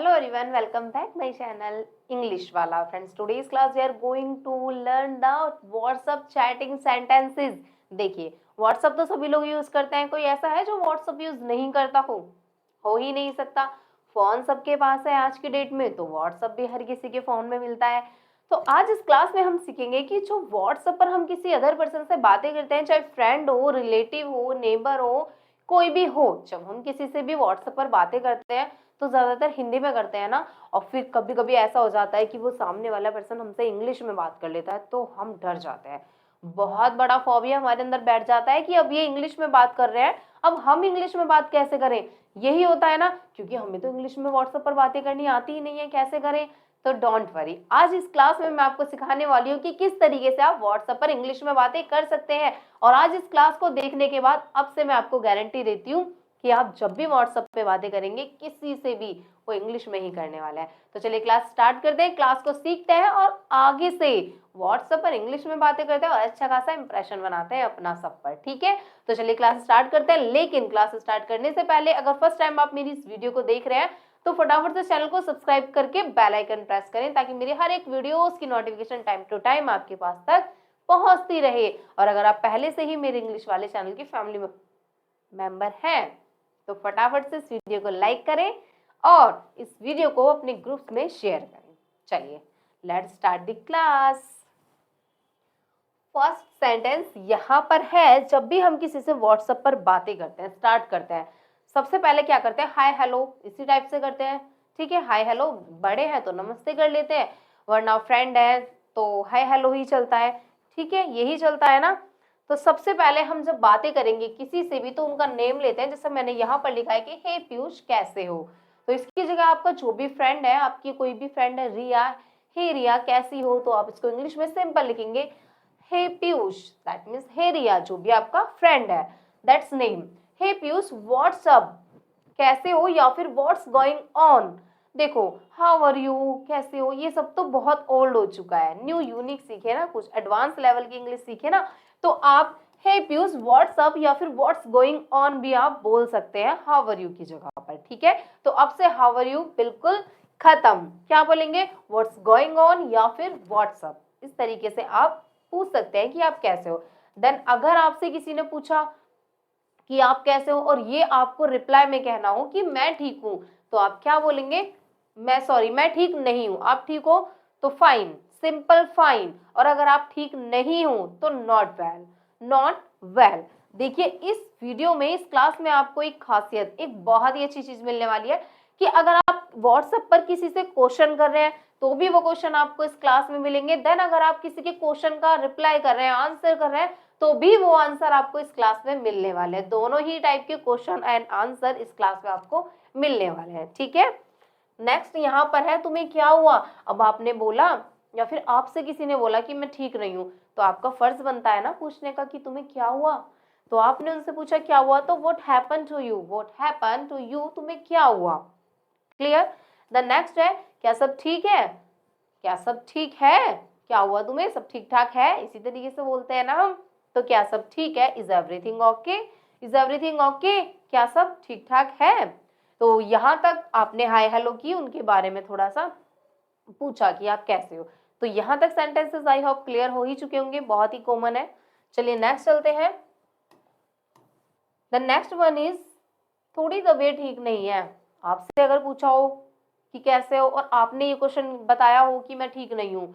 Hello everyone, welcome back my channel English Wala. Friends, today's class we are going to learn the WhatsApp chatting sentences. देखिए, WhatsApp तो सभी लोग use करते हैं, कोई ऐसा है जो WhatsApp यूज नहीं करता हो ही नहीं सकता। फोन सबके पास है आज की डेट में, तो WhatsApp भी हर किसी के फोन में मिलता है। तो आज इस क्लास में हम सीखेंगे कि जो WhatsApp पर हम किसी अदर पर्सन से बातें करते हैं, चाहे फ्रेंड हो, रिलेटिव हो, नेबर हो, कोई भी हो, जब हम किसी से भी WhatsApp पर बातें करते हैं तो ज्यादातर हिंदी में करते हैं ना। और फिर कभी कभी ऐसा हो जाता है कि वो सामने वाला पर्सन हमसे इंग्लिश में बात कर लेता है, तो हम डर जाते हैं। बहुत बड़ा फोबिया हमारे अंदर बैठ जाता है कि अब ये इंग्लिश में बात कर रहे हैं, अब हम इंग्लिश में बात कैसे करें। यही होता है ना, क्योंकि हमें तो इंग्लिश में व्हाट्सएप पर बातें करनी आती ही नहीं है, कैसे करें। तो डोंट वरी, आज इस क्लास में मैं आपको सिखाने वाली हूँ कि किस तरीके से आप व्हाट्सएप पर इंग्लिश में बातें कर सकते हैं। और आज इस क्लास को देखने के बाद अब से मैं आपको गारंटी देती हूँ कि आप जब भी व्हाट्सएप पे बातें करेंगे किसी से भी, वो इंग्लिश में ही करने वाला है। तो चलिए क्लास स्टार्ट करते हैं, क्लास को सीखते हैं और आगे से व्हाट्सएप पर इंग्लिश में बातें करते हैं और अच्छा खासा इंप्रेशन बनाते हैं अपना सब पर। ठीक है, तो चलिए क्लास स्टार्ट करते हैं। लेकिन क्लास स्टार्ट करने से पहले अगर फर्स्ट टाइम आप मेरी इस वीडियो को देख रहे हैं तो फटाफट से चैनल को सब्सक्राइब करके बेल आइकन प्रेस करें, ताकि मेरी हर एक वीडियोस की नोटिफिकेशन टाइम टू टाइम आपके पास तक पहुंचती रहे। और अगर आप पहले से ही मेरे इंग्लिश वाले चैनल की फैमिली मेंबर हैं तो फटाफट से इस वीडियो को लाइक करें और इस वीडियो को अपने ग्रुप्स में शेयर करें। चलिए let's start the class. First sentence यहाँ पर है, जब भी हम किसी से व्हाट्सएप पर बातें करते हैं, स्टार्ट करते हैं, सबसे पहले क्या करते हैं, हाय हेलो, इसी टाइप से करते हैं। ठीक है, हाय हेलो, बड़े हैं तो नमस्ते कर लेते हैं, वरना फ्रेंड है तो हाय हेलो ही चलता है। ठीक है, यही चलता है ना। तो सबसे पहले हम जब बातें करेंगे किसी से भी तो उनका नेम लेते हैं, जैसे मैंने यहाँ पर लिखा है कि हे पीयूष कैसे हो। तो इसकी जगह आपका जो भी फ्रेंड है, आपकी कोई भी फ्रेंड है, रिया, हे रिया कैसी हो, तो आप इसको इंग्लिश में सिंपल लिखेंगे hey Piyush, that means hey Riya, जो भी आपका फ्रेंड है, that's name. Hey Piyush what's up, कैसे हो, या फिर व्हाट्स गोइंग ऑन। देखो हाउ आर यू, कैसे हो, ये सब तो बहुत ओल्ड हो चुका है, न्यू यूनिक सीखे ना, कुछ एडवांस लेवल की इंग्लिश सीखे ना। तो आप हे पीयूष व्हाट्सअप या फिर व्हाट्स गोइंग ऑन भी आप बोल सकते हैं हाउ आर यू की जगह पर। ठीक है, तो अब से हाउ आर यू बिल्कुल खत्म, क्या बोलेंगे, व्हाट्स गोइंग ऑन या फिर व्हाट्सअप। इस तरीके से आप पूछ सकते हैं कि आप कैसे हो। देन अगर आपसे किसी ने पूछा कि आप कैसे हो और ये आपको रिप्लाई में कहना हो कि मैं ठीक हूं, तो आप क्या बोलेंगे, मैं ठीक नहीं हूं। आप ठीक हो तो फाइन, सिंपल फाइन। और अगर आप ठीक नहीं हो तो नॉट वेल। देखिए इस वीडियो में, इस क्लास में आपको एक खासियत, एक बहुत ही अच्छी चीज मिलने वाली है कि अगर आप व्हाट्सएप पर किसी से क्वेश्चन कर रहे हैं तो भी वो क्वेश्चन आपको इस क्लास में मिलेंगे। देन अगर आप किसी के क्वेश्चन का रिप्लाई कर रहे हैं, आंसर कर रहे हैं, तो भी वो आंसर आपको इस क्लास में मिलने वाले हैं। दोनों ही टाइप के क्वेश्चन एंड आंसर इस क्लास में आपको मिलने वाले हैं। ठीक है, नेक्स्ट यहाँ पर है तुम्हें क्या हुआ। अब आपने बोला या फिर आपसे किसी ने बोला कि मैं ठीक नहीं हूँ, तो आपका फर्ज बनता है ना पूछने का कि तुम्हें क्या हुआ। तो आपने उनसे पूछा क्या हुआ, तो व्हाट हैपन टू यू, तुम्हें क्या हुआ। क्लियर। द नेक्स्ट है क्या सब ठीक है, क्या सब ठीक है, क्या हुआ तुम्हें, सब ठीक ठाक है, इसी तरीके से बोलते हैं ना हम। तो क्या सब ठीक है, is everything okay, is everything okay, क्या सब ठीक ठाक है। तो यहाँ तक आपने हाय हेलो की, उनके बारे में थोड़ा सा पूछा कि आप कैसे हो। तो यहाँ तक सेंटेंसेस आई होप क्लियर हो ही चुके होंगे, बहुत ही कॉमन है। चलिए नेक्स्ट चलते हैं। द नेक्स्ट वन इज, थोड़ी तबीयत ठीक नहीं है। आपसे अगर पूछा हो कि कैसे हो और आपने ये क्वेश्चन बताया हो कि मैं ठीक नहीं हूँ,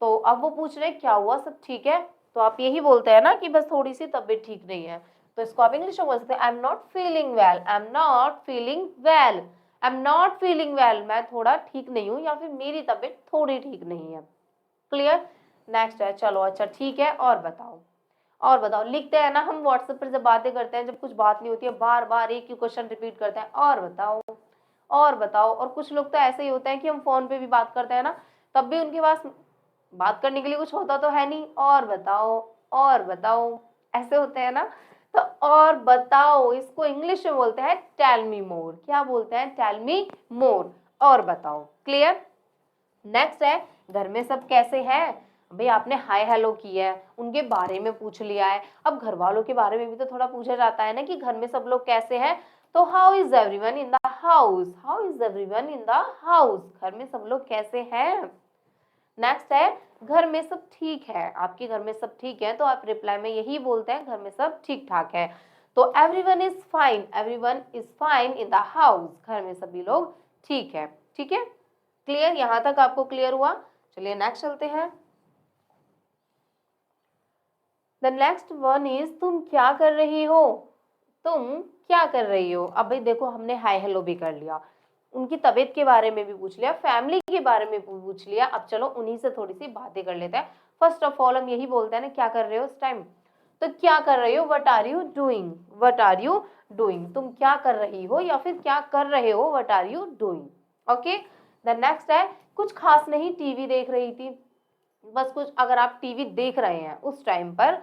तो अब वो पूछ रहे क्या हुआ, सब ठीक है, तो आप यही बोलते हैं ना कि बस थोड़ी सी तबीयत ठीक नहीं है। तो इसको आप इंग्लिश में बोल सकते हैं आई am not feeling well, I am not feeling well, I am not feeling well, मैं थोड़ा ठीक नहीं हूँ या फिर मेरी तबीयत थोड़ी ठीक नहीं है। क्लियर। नेक्स्ट है, चलो अच्छा ठीक है और बताओ, और बताओ लिखते हैं ना हम व्हाट्सएप पर जब बातें करते हैं, जब कुछ बात नहीं होती है, बार बार एक ही क्वेश्चन रिपीट करते हैं, और बताओ और बताओ। और कुछ लोग तो ऐसे ही होते हैं कि हम फोन पे भी बात करते हैं ना, तब भी उनके पास बात करने के लिए कुछ होता तो है नहीं, और बताओ और बताओ, ऐसे होते हैं ना। तो और बताओ इसको इंग्लिश में बोलते हैं टेल मी मोर। क्या बोलते हैं, टेल मी मोर, और बताओ। क्लियर। नेक्स्ट है, घर में सब कैसे हैं। भाई आपने हाय हेलो की है, उनके बारे में पूछ लिया है, अब घर वालों के बारे में भी तो थोड़ा पूछा जाता है ना कि घर में सब लोग कैसे हैं। तो how is everyone in the house, how is everyone in the house, घर में सब लोग कैसे हैं। नेक्स्ट है घर में सब ठीक है, आपके घर में सब ठीक है तो आप रिप्लाई में यही बोलते हैं घर में सब ठीक ठाक है। तो everyone is fine, everyone is fine in the house, घर में सभी लोग ठीक है। ठीक है, क्लियर, यहां तक आपको क्लियर हुआ। चलिए नेक्स्ट चलते हैं। द नेक्स्ट वन इज तुम क्या कर रही हो, तुम क्या कर रही हो। अब भाई देखो हमने हाय हेलो भी कर लिया, उनकी तबीयत के बारे में भी पूछ लिया, फैमिली के बारे में भी पूछ लिया। अब चलो उन्हीं से थोड़ी सी बातें कर लेते हैं। फर्स्ट ऑफ ऑल हम यही बोलते हैं ना क्या कर रहे हो इस टाइम, तो क्या कर रही हो, what are you doing, what are you doing, तुम क्या कर रही हो या फिर क्या कर रहे हो, what are you doing. Okay, the next है कुछ खास नहीं टीवी देख रही थी, बस कुछ, अगर आप टीवी देख रहे हैं उस टाइम पर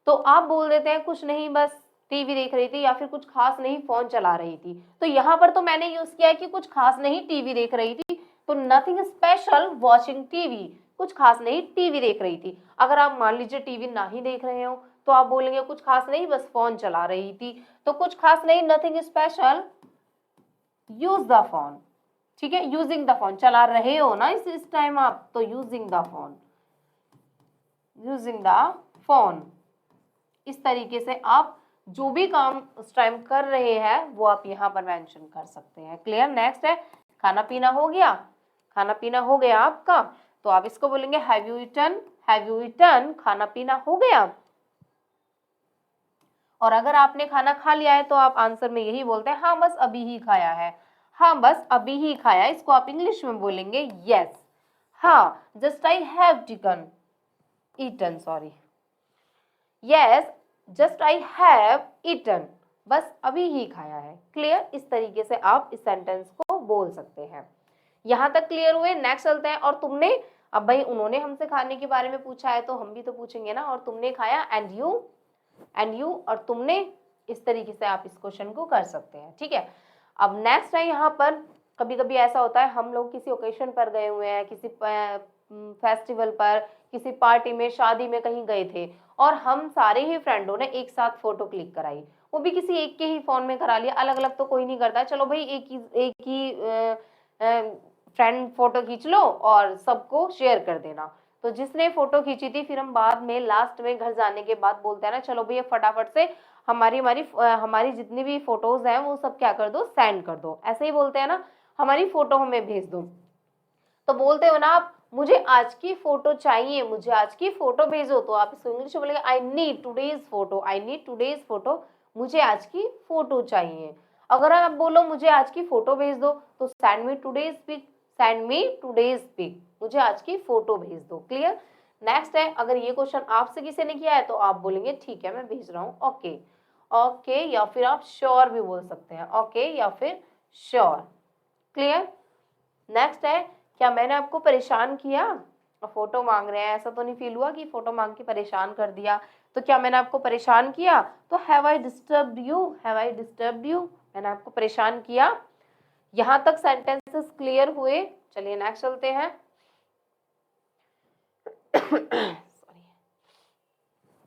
तो आप बोल देते हैं कुछ नहीं बस टीवी देख रही थी, या फिर कुछ खास नहीं फोन चला रही थी। तो यहाँ पर तो मैंने यूज किया है कि कुछ खास नहीं टीवी देख रही थी, तो नथिंग स्पेशल वॉचिंग टीवी, कुछ खास नहीं टीवी देख रही थी। अगर आप मान लीजिए टीवी ना ही देख रहे हो तो आप बोलेंगे कुछ खास नहीं बस फोन चला रही थी, तो कुछ खास नहीं nothing special use the phone. ठीक है, यूजिंग द फोन, चला रहे हो ना इस टाइम आप, तो using the phone, using the phone. इस तरीके से आप जो भी काम उस टाइम कर रहे हैं वो आप यहाँ पर मेंशन कर सकते हैं। क्लियर। नेक्स्ट है खाना पीना हो गया, खाना पीना हो गया आपका, तो आप इसको बोलेंगे have you eaten, have you eaten, खाना पीना हो गया। और अगर आपने खाना खा लिया है तो आप आंसर में यही बोलते हैं हाँ बस अभी ही खाया है, हाँ बस अभी ही खाया। इसको आप इंग्लिश में बोलेंगे यस, हाँ just I have taken eaten, sorry, yes just I have eaten, बस अभी ही खाया है। क्लियर। इस तरीके से आप इस सेंटेंस को बोल सकते हैं। यहां तक क्लियर हुए। नेक्स्ट चलते हैं। और तुमने, अब भाई उन्होंने हमसे खाने के बारे में पूछा है तो हम भी तो पूछेंगे ना, और तुमने खाया, एंड यू, एंड यू और तुमने, इस तरीके से आप इस क्वेश्चन को कर सकते हैं। ठीक है। अब नेक्स्ट है यहाँ पर, कभी कभी ऐसा होता है हम लोग किसी ओकेशन पर गए हुए हैं, किसी फेस्टिवल पर, किसी पार्टी में, शादी में कहीं गए थे और हम सारे ही फ्रेंडों ने एक साथ फोटो क्लिक कराई, वो भी किसी एक के ही फोन में करा लिया, अलग अलग तो कोई नहीं करता है, चलो भाई एक ही फ्रेंड फोटो खींच लो और सबको शेयर कर देना। तो जिसने फोटो खींची थी फिर हम बाद में लास्ट में घर जाने के बाद बोलते हैं ना चलो भैया फटाफट से हमारी हमारी हमारी जितनी भी फोटोज हैं वो सब क्या कर दो, सेंड कर दो, ऐसे ही बोलते हैं ना, हमारी फोटो हमें भेज दो। तो बोलते हो ना आप मुझे आज की फोटो चाहिए, मुझे आज की फोटो भेजो, तो आप इसको इंग्लिश में बोलेंगे I need today's photo, I need today's photo, मुझे आज की फोटो चाहिए। अगर आप बोलो मुझे आज की फोटो भेज दो तो send me today's pic, send me today's pic, मुझे आज की फोटो भेज दो। क्लियर। नेक्स्ट है, अगर ये क्वेश्चन आपसे किसी ने किया है तो आप बोलेंगे ठीक है मैं भेज रहा हूँ, ओके, ओके, या फिर आप श्योर भी बोल सकते हैं, ओके या फिर श्योर। क्लियर। नेक्स्ट है, क्या मैंने आपको परेशान किया, फोटो मांग रहे हैं, ऐसा तो नहीं फील हुआ कि फोटो मांग के परेशान कर दिया, तो क्या मैंने आपको परेशान किया, तो have I disturbed you, have I disturbed you, मैंने आपको परेशान किया। यहां तक सेंटेंसेस क्लियर हुए। चलिए नेक्स्ट चलते हैं।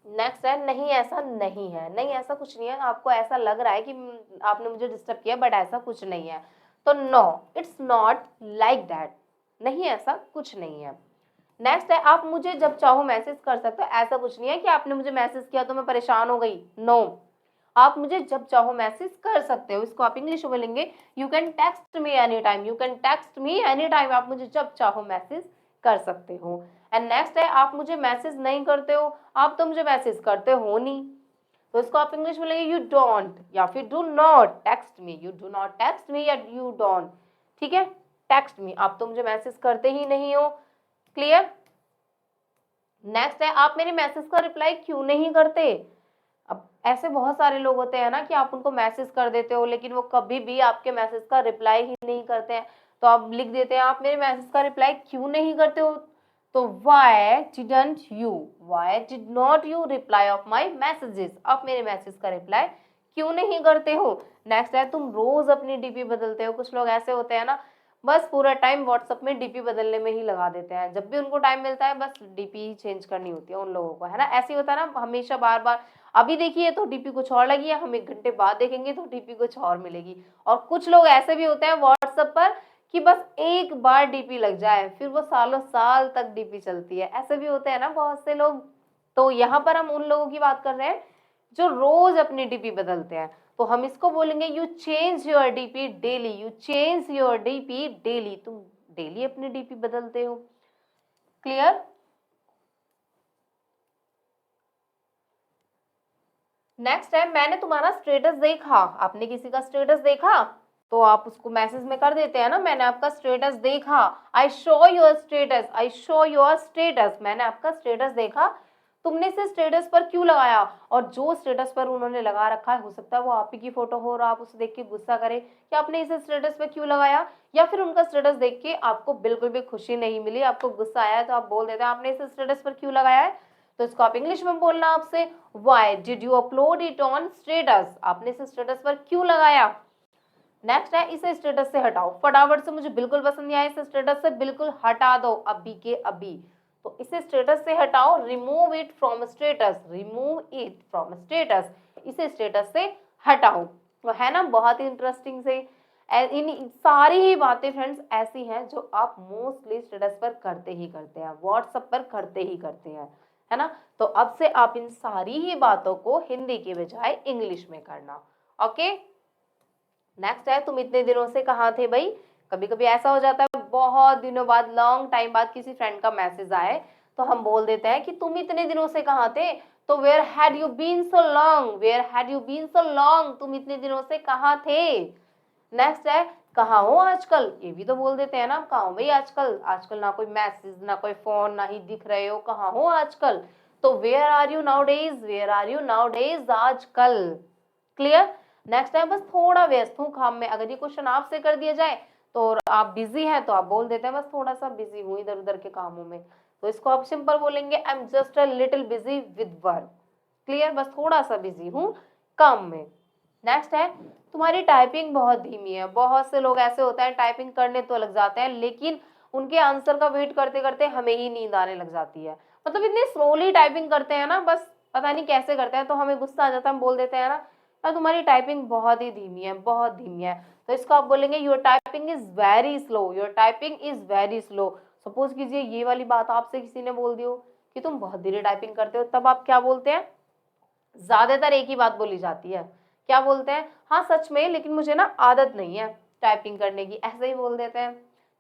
नेक्स्ट है नहीं ऐसा नहीं है, नहीं ऐसा कुछ नहीं है, आपको ऐसा लग रहा है कि आपने मुझे डिस्टर्ब किया बट ऐसा कुछ नहीं है, तो no it's not like that, नहीं ऐसा कुछ नहीं है। नेक्स्ट है, आप मुझे जब चाहो मैसेज कर सकते हो, ऐसा कुछ नहीं है कि आपने मुझे मैसेज किया तो मैं परेशान हो गई, नो, आप मुझे जब चाहो मैसेज कर सकते हो। इसको आप इंग्लिश में बोलेंगे you can text me any time, you can text me any time, आप मुझे जब चाहो मैसेज कर सकते हो। एंड नेक्स्ट है, आप मुझे मैसेज नहीं करते हो, आप तो मुझे मैसेज करते हो नहीं, तो इसको आप इंग्लिश में बोलेंगे यू डोंट या फिर do not text me, you do not text me या यू डोंट, ठीक है, टेक्स्ट मी, आप तो मुझे मैसेज करते ही नहीं हो। क्लियर। नेक्स्ट है, आप मेरे मैसेज का रिप्लाई क्यों नहीं करते। अब ऐसे बहुत सारे लोग होते हैं ना कि आप उनको मैसेज कर देते हो लेकिन वो कभी भी आपके मैसेज का रिप्लाई ही नहीं करते हैं, तो आप लिख देते हैं आप मेरे मैसेज का रिप्लाई क्यों नहीं करते हो, तो why didn't you, why did not you reply of my messages, आप मेरे मैसेज का रिप्लाई क्यों नहीं करते हो। नेक्स्ट है, तुम रोज अपनी डीपी बदलते हो, कुछ लोग ऐसे होते हैं ना बस पूरा टाइम व्हाट्सएप में डीपी बदलने में ही लगा देते हैं, जब भी उनको टाइम मिलता है बस डीपी ही चेंज करनी होती है उन लोगों को, है ना, ऐसे ही होता है ना, हमेशा बार बार अभी देखिए तो डीपी कुछ और लगी है, हम 1 घंटे बाद देखेंगे तो डीपी कुछ और मिलेगी। और कुछ लोग ऐसे भी होते हैं व्हाट्सएप पर कि बस एक बार डीपी लग जाए फिर वो सालों साल तक डीपी चलती है, ऐसे भी होते हैं ना बहुत से लोग। तो यहाँ पर हम उन लोगों की बात कर रहे हैं जो रोज अपनी डीपी बदलते हैं। तो हम इसको बोलेंगे you change your DP daily, you change your DP daily, तुम डेली अपनी डीपी बदलते हो। क्लियर? नेक्स्ट है मैंने तुम्हारा स्टेटस देखा, आपने किसी का स्टेटस देखा तो आप उसको मैसेज में कर देते हैं ना, मैंने आपका स्टेटस देखा, I show your status, I show your status, मैंने आपका स्टेटस देखा। तुमने इसे स्टेटस पर क्यों लगाया? और जो स्टेटस पर उन्होंने लगा रखा है हो सकता है वो आप ही की फोटो हो और आप उसे देख के गुस्सा करें कि आपने इसे स्टेटस पे क्यों लगाया, या फिर उनका स्टेटस देख के आपको बिल्कुल भी खुशी नहीं मिली, आपको गुस्सा आया तो आप बोल देते हैं आपने इसे स्टेटस पर क्यों लगाया है। तो इसको आप इंग्लिश में बोलना आपसे, why did you upload it on status, आपने इसे स्टेटस पर क्यों लगाया। नेक्स्ट है इसे स्टेटस से हटाओ, फटाफट से, मुझे बिल्कुल पसंद नहीं आया, इसे स्टेटस से बिल्कुल हटा दो अभी के अभी। तो इसे स्टेटस से हटाओ, remove it from status, remove it from status, इसे स्टेटस से हटाओ। तो है ना बहुत ही इंटरेस्टिंग से। इन सारी ही बातें फ्रेंड्स ऐसी हैं जो आप मोस्टली स्टेटस पर करते ही करते हैं, व्हाट्सएप पर करते ही करते हैं, है ना। तो अब से आप इन सारी ही बातों को हिंदी के बजाय इंग्लिश में करना। ओके। नेक्स्ट है तुम इतने दिनों से कहाँ थे भाई। कभी कभी ऐसा हो जाता है बहुत दिनों बाद, लॉन्ग टाइम बाद किसी फ्रेंड का मैसेज आए तो हम बोल देते हैं कि तुम इतने दिनों से कहाँ थे। तो where had you been so long, where had you been so long, तुम इतने दिनों से कहाँ थे। नेक्स्ट है कहाँ हो आजकल, ये भी तो बोल देते हैं ना, कहाँ हो भाई आजकल, आजकल ना कोई मैसेज ना कोई फोन ना ही दिख रहे हो, कहाँ हो आजकल। तो where are you nowadays, where are you nowadays, आजकल। क्लियर? नेक्स्ट है बस थोड़ा व्यस्त हूँ काम में, अगर ये क्वेश्चन आपसे कर दिया जाए तो आप बिजी हैं तो आप बोल देते हैं बस थोड़ा सा बिजी हूँ इधर उधर के कामों में। तो इसको आप सिंपल बोलेंगे I am just a little busy with work. Clear? बस थोड़ा सा बिजी हूँ काम में। नेक्स्ट है तुम्हारी टाइपिंग बहुत धीमी है, बहुत से लोग ऐसे होते हैं टाइपिंग करने तो लग जाते हैं लेकिन उनके आंसर का वेट करते करते हमें ही नींद आने लग जाती है, मतलब इतने स्लोली टाइपिंग करते हैं ना, बस पता नहीं कैसे करते हैं, तो हमें गुस्सा आ जाता है, हम बोल देते हैं ना यार तुम्हारी टाइपिंग बहुत ही धीमी है, बहुत धीमी है। तो इसको आप बोलेंगे your typing is very slow, your typing is very slow. Suppose कीजिए ये वाली बात आपसे किसी ने बोल दी हो कि तुम बहुत धीरे टाइपिंग करते हो, तब आप क्या बोलते हैं, ज्यादातर एक ही बात बोली जाती है, क्या बोलते हैं, हाँ सच में लेकिन मुझे ना आदत नहीं है टाइपिंग करने की, ऐसे ही बोल देते हैं।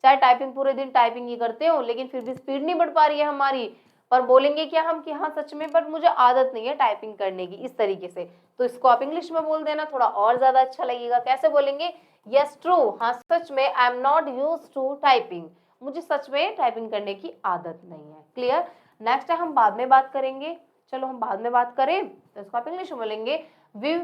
चाहे टाइपिंग पूरे दिन टाइपिंग ही करते हो लेकिन फिर भी स्पीड नहीं बढ़ पा रही है हमारी, पर बोलेंगे क्या हम कि हाँ सच में पर मुझे आदत नहीं है टाइपिंग करने की, इस तरीके से। तो इसको आप इंग्लिश में बोल देना, थोड़ा और ज्यादा अच्छा लगेगा। कैसे बोलेंगे, यस ट्रू, हाँ सच में, I am not use to typing, मुझे सच में टाइपिंग करने की आदत नहीं है। क्लियर? नेक्स्ट है हम बाद में बात करेंगे, चलो हम बाद में बात करें, तो इसको आप इंग्लिश में बोलेंगे we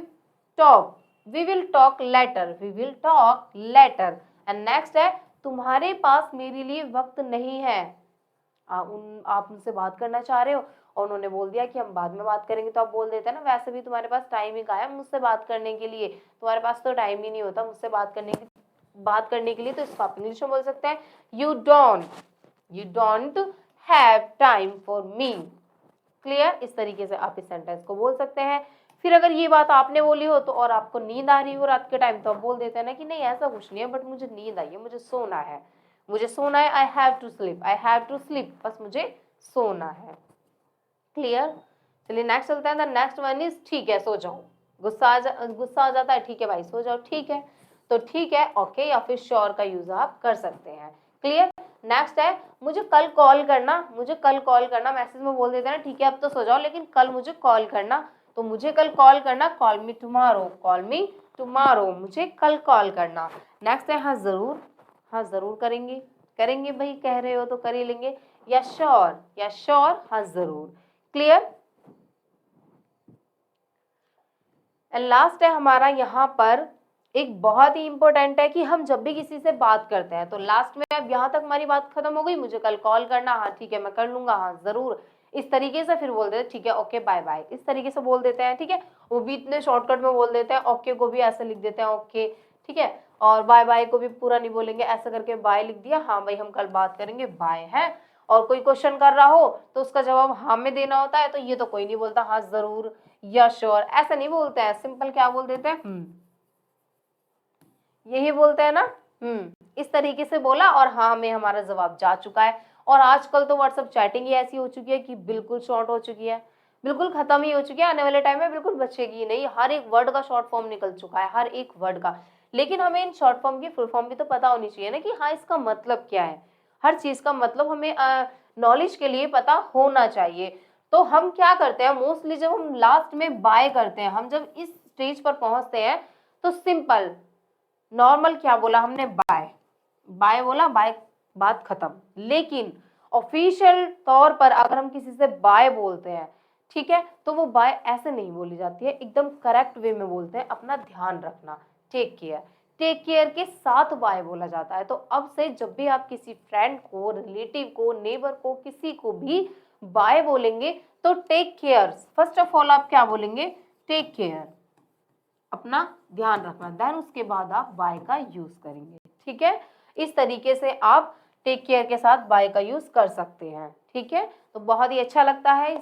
talk, we will talk later, we will talk later. And next है तुम्हारे पास मेरे लिए वक्त नहीं है, आप उनसे बात करना चाह रहे हो और उन्होंने बोल दिया कि हम बाद में बात करेंगे, तो आप बोल देते हैं ना वैसे भी तुम्हारे पास टाइम ही कहाँ है मुझसे बात करने के लिए, तुम्हारे पास तो टाइम ही नहीं होता मुझसे बात करने के लिए। तो इसको आप इंग्लिश में बोल सकते हैं you don't have time for me. Clear? इस तरीके से आप इस सेंटेंस को बोल सकते हैं। फिर अगर ये बात आपने बोली हो तो और आपको नींद आ रही हो रात के टाइम, तो आप बोल देते हैं ना कि नहीं ऐसा कुछ नहीं है बट मुझे नींद आई है, मुझे सोना है, मुझे सोना है, I have to sleep, I have to sleep, बस मुझे सोना है। क्लियर? चलिए नेक्स्ट चलते हैं। द नेक्स्ट वन इज ठीक है सो जाओ, गुस्सा आ जाता है, ठीक है भाई सो जाओ, ठीक है, तो ठीक है ओके या फिर श्योर का यूज आप कर सकते हैं। क्लियर? नेक्स्ट है मुझे कल कॉल करना, मुझे कल कॉल करना, मैसेज में बोल देते हैं ना ठीक है अब तो सो जाओ लेकिन कल मुझे कॉल करना, तो मुझे कल कॉल करना, call me tomorrow, call me tomorrow, मुझे कल कॉल करना। नेक्स्ट है हाँ जरूर, हाँ जरूर करेंगे, करेंगे भाई कह रहे हो तो कर ही लेंगे, या श्योर, हाँ जरूर। क्लियर? एंड लास्ट है हमारा यहाँ पर एक बहुत ही इंपॉर्टेंट है कि हम जब भी किसी से बात करते हैं तो लास्ट में अब यहाँ तक हमारी बात खत्म हो गई, मुझे कल कॉल करना, हाँ ठीक है मैं कर लूंगा, हाँ जरूर, इस तरीके से फिर बोल देते ठीक है ओके बाय बाय, इस तरीके से बोल देते हैं। ठीक है, वो भी इतने शॉर्टकट में बोल देते हैं, ओके को भी ऐसे लिख देते हैं ओके, ठीक है, और बाय बाय को भी पूरा नहीं बोलेंगे, ऐसे करके बाय लिख दिया, हाँ भाई हम कल बात करेंगे बाय है। और कोई क्वेश्चन कर रहा हो तो उसका जवाब हाँ में देना होता है, तो ये तो कोई नहीं बोलता हाँ जरूर, यस श्योर, ऐसा नहीं बोलते हैं, सिंपल क्या बोल देते हैं, यही बोलते हैं ना, इस तरीके से बोला और हाँ हमें हमारा जवाब जा चुका है। और आजकल तो व्हाट्सएप चैटिंग ही ऐसी हो चुकी है कि बिल्कुल शॉर्ट हो चुकी है, बिल्कुल खत्म ही हो चुकी है, आने वाले टाइम में बिल्कुल बचेगी ही नहीं, हर एक वर्ड का शॉर्ट फॉर्म निकल चुका है, हर एक वर्ड का। लेकिन हमें इन शॉर्ट फॉर्म की फुल फॉर्म भी तो पता होनी चाहिए ना कि हाँ इसका मतलब क्या है, हर चीज का मतलब हमें नॉलेज के लिए पता होना चाहिए। तो हम क्या करते हैं मोस्टली, जब हम लास्ट में बाय करते हैं, हम जब इस स्टेज पर पहुंचते हैं तो सिंपल नॉर्मल क्या बोला हमने, बाय, बाय बोला, बाय, बात खत्म। लेकिन ऑफिशियल तौर पर अगर हम किसी से बाय बोलते हैं, ठीक है, तो वो बाय ऐसे नहीं बोली जाती है, एकदम करेक्ट वे में बोलते हैं, अपना ध्यान रखना, टेक केयर, टेक केयर के साथ बाय बोला जाता है। तो अब से जब भी आप किसी फ्रेंड को, रिलेटिव को, नेबर को, किसी को भी बाय बोलेंगे तो take care, first of all आप क्या बोलेंगे, टेक केयर, अपना ध्यान रखना, देन उसके बाद आप बाय का यूज करेंगे, ठीक है। इस तरीके से आप टेक केयर के साथ बाय का यूज कर सकते हैं, ठीक है। तो बहुत ही अच्छा लगता है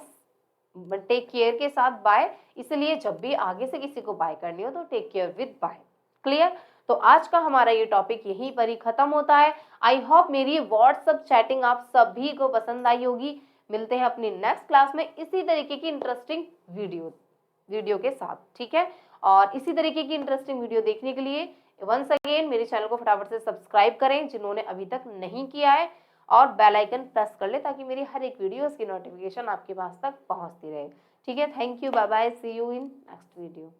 टेक केयर के साथ बाय, इसलिए जब भी आगे से किसी को बाय करनी हो तो take care with bye, clear. तो आज का हमारा ये टॉपिक यहीं पर ही खत्म होता है। आई होप मेरी व्हाट्सएप चैटिंग आप सभी को पसंद आई होगी। मिलते हैं अपनी नेक्स्ट क्लास में इसी तरीके की इंटरेस्टिंग वीडियो के साथ, ठीक है। और इसी तरीके की इंटरेस्टिंग वीडियो देखने के लिए वंस अगेन मेरे चैनल को फटाफट से सब्सक्राइब करें जिन्होंने अभी तक नहीं किया है, और बेल आइकन प्रेस कर ले ताकि मेरी हर एक वीडियोस की नोटिफिकेशन आपके पास तक पहुंचती रहे, ठीक है। Thank you, bye bye, see you in next video.